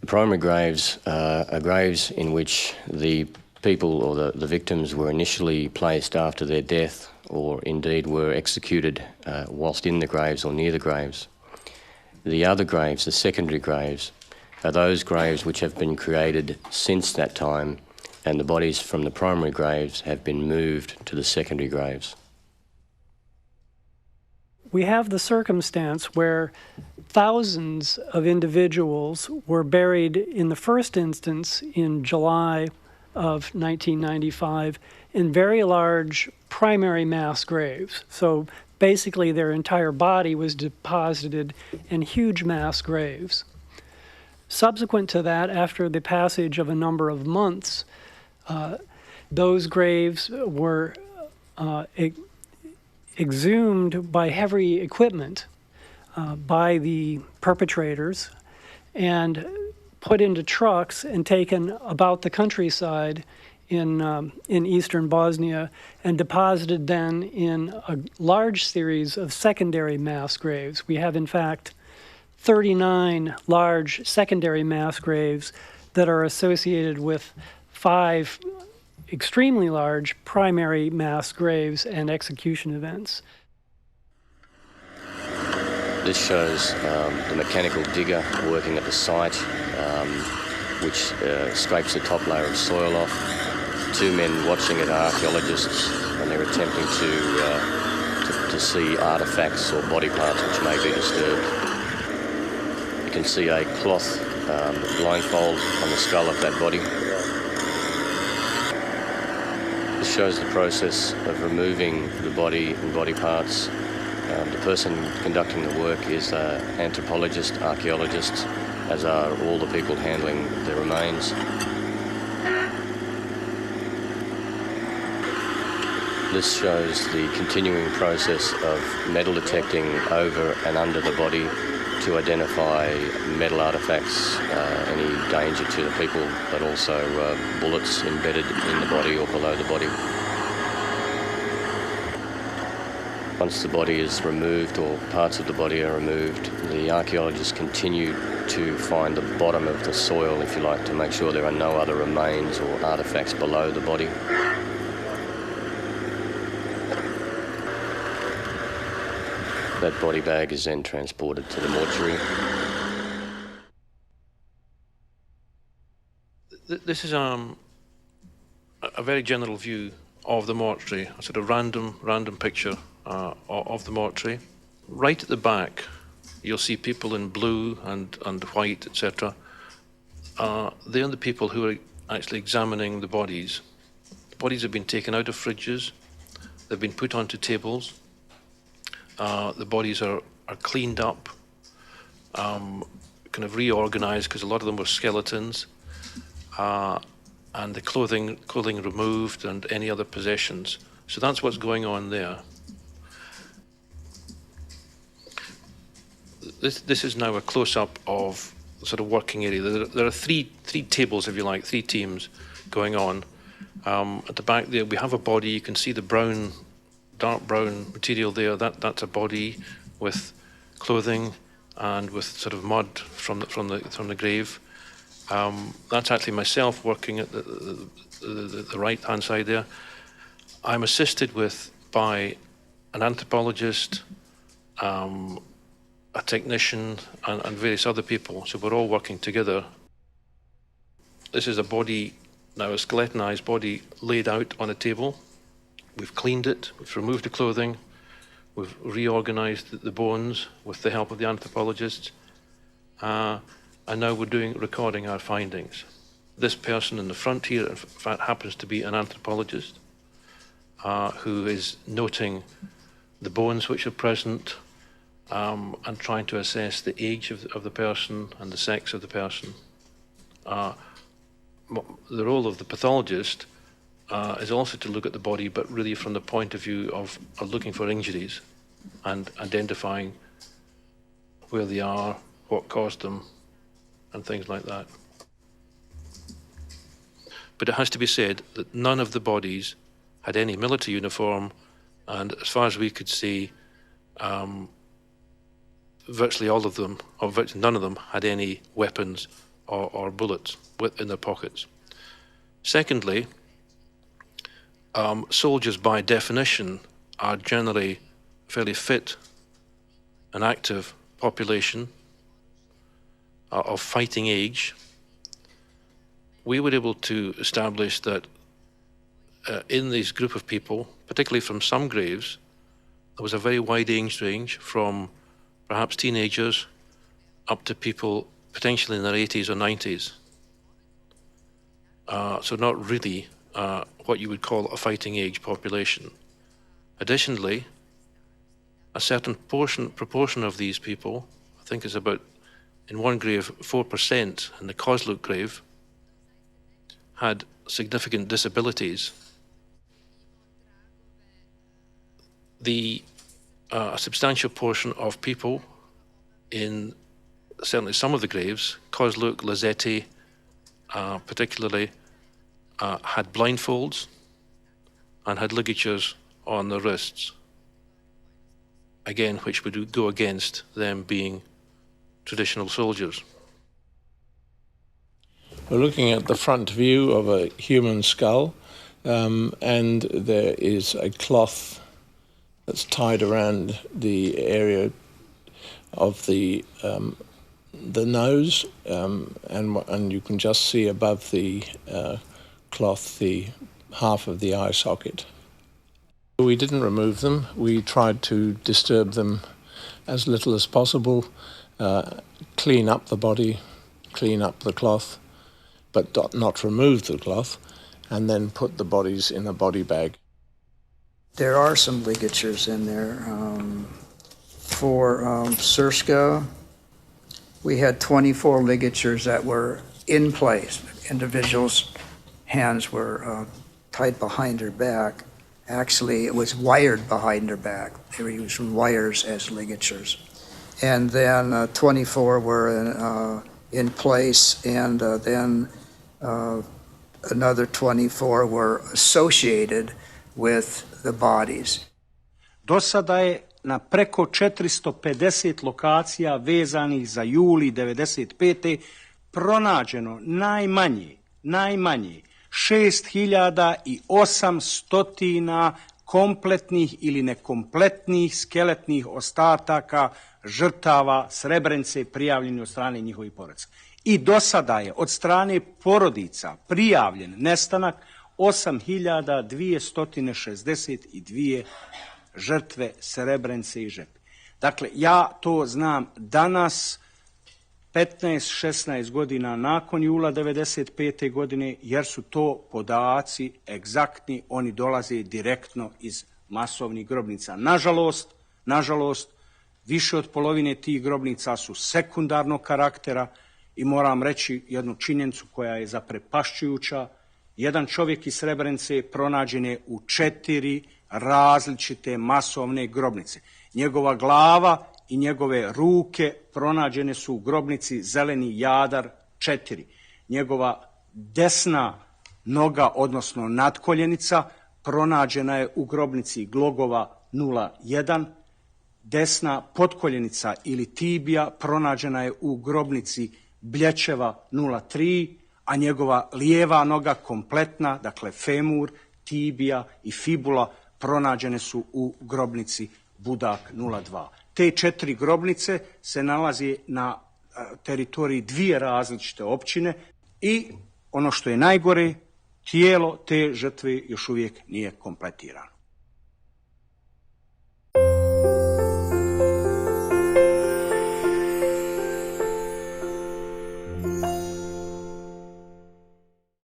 Primary graves are graves in which the people or the victims were initially placed after their death, or indeed were executed whilst in the graves or near the graves. The other graves, the secondary graves, are those graves which have been created since that time, and the bodies from the primary graves have been moved to the secondary graves. We have the circumstance where thousands of individuals were buried in the first instance in July of 1995 in very large primary mass graves. So basically their entire body was deposited in huge mass graves. Subsequent to that, after the passage of a number of months, those graves were exhumed by heavy equipment by the perpetrators and put into trucks and taken about the countryside in eastern Bosnia and deposited then in a large series of secondary mass graves. We have, in fact, 39 large secondary mass graves that are associated with 5 extremely large primary mass graves and execution events. This shows the mechanical digger working at the site, which scrapes the top layer of soil off. 2 men watching it are archaeologists, and they're attempting to see artifacts or body parts which may be disturbed. You can see a cloth blindfold on the skull of that body. This shows the process of removing the body and body parts. The person conducting the work is an anthropologist, archaeologist, as are all the people handling the remains. This shows the continuing process of metal detecting over and under the body to identify metal artifacts, any danger to the people, but also bullets embedded in the body or below the body. Once the body is removed or parts of the body are removed, the archaeologists continue to find the bottom of the soil, if you like, to make sure there are no other remains or artifacts below the body. That body bag is then transported to the mortuary. This is a very general view of the mortuary, a sort of random picture of the mortuary. Right at the back, you'll see people in blue and white, etc. They are the people who are actually examining the bodies. The bodies have been taken out of fridges. They've been put onto tables. The bodies are cleaned up, kind of reorganized, because a lot of them were skeletons, and the clothing removed and any other possessions. So that's what's going on there. This is now a close-up of the sort of working area. There are three tables, if you like, 3 teams going on. At the back there, we have a body. You can see the dark brown material there. That's a body with clothing and with sort of mud from the grave. That's actually myself working at the right-hand side there. I'm assisted by an anthropologist, a technician, and various other people. So we're all working together. This is a body, now a skeletonized body, laid out on a table. We've cleaned it, we've removed the clothing, we've reorganized the bones with the help of the anthropologists, and now we're recording our findings. This person in the front here, in fact, happens to be an anthropologist who is noting the bones which are present and trying to assess the age of the person and the sex of the person. The role of the pathologist is also to look at the body, but really from the point of view of looking for injuries and identifying where they are, what caused them, and things like that. But it has to be said that none of the bodies had any military uniform, and as far as we could see, virtually all of them, or virtually none of them, had any weapons or bullets in their pockets. Secondly, soldiers by definition are generally fairly fit and active population of fighting age. We were able to establish that in this group of people, particularly from some graves, there was a very wide age range from perhaps teenagers up to people potentially in their 80s or 90s. So not really what you would call a fighting age population. Additionally, a certain proportion of these people, I think is about, in one grave, 4%, in the Kozluk grave, had significant disabilities. A substantial portion of people in certainly some of the graves, Kozluk, Lazzetti particularly, had blindfolds and had ligatures on their wrists, again, which would go against them being traditional soldiers. We're looking at the front view of a human skull, and there is a cloth that's tied around the area of the nose, and you can just see above the cloth the half of the eye socket. We didn't remove them. We tried to disturb them as little as possible, clean up the body, clean up the cloth, but not remove the cloth, and then put the bodies in a body bag. There are some ligatures in there. For Srpska, we had 24 ligatures that were in place. Individuals' hands were tied behind their back. Actually, it was wired behind their back. They were using wires as ligatures. And then 24 were in place, and then another 24 were associated with the bodies. Do sada je na preko 450 lokacija vezanih za juli 95. pronađeno najmanje 6800 kompletnih ili nekompletnih skeletnih ostataka žrtava Srebrenice prijavljeni od strane njihovih porodica. I do sada je od strane porodica prijavljen nestanak 8262 žrtve Srebrenice i žrtve. Dakle, ja to znam danas, 15-16 godina nakon jula 95. godine, jer su to podaci egzaktni, oni dolaze direktno iz masovnih grobnica. Nažalost, više od polovine tih grobnica su sekundarnog karaktera i moram reći jednu činjenicu koja je zaprepašćujuća. Jedan čovjek iz Srebrenice pronađen je u 4 različite masovne grobnice. Njegova glava i njegove ruke pronađene su u grobnici Zeleni Jadar 4. Njegova desna noga, odnosno nadkoljenica, pronađena je u grobnici Glogova 01. Desna potkoljenica ili tibija pronađena je u grobnici Blječeva 03, a njegova lijeva noga kompletna, dakle femur, tibija i fibula, pronađene su u grobnici Budak 02. Te 4 grobnice se nalazi na teritoriji 2 različite općine i ono što je najgore, tijelo te žrtve još uvijek nije kompletirano.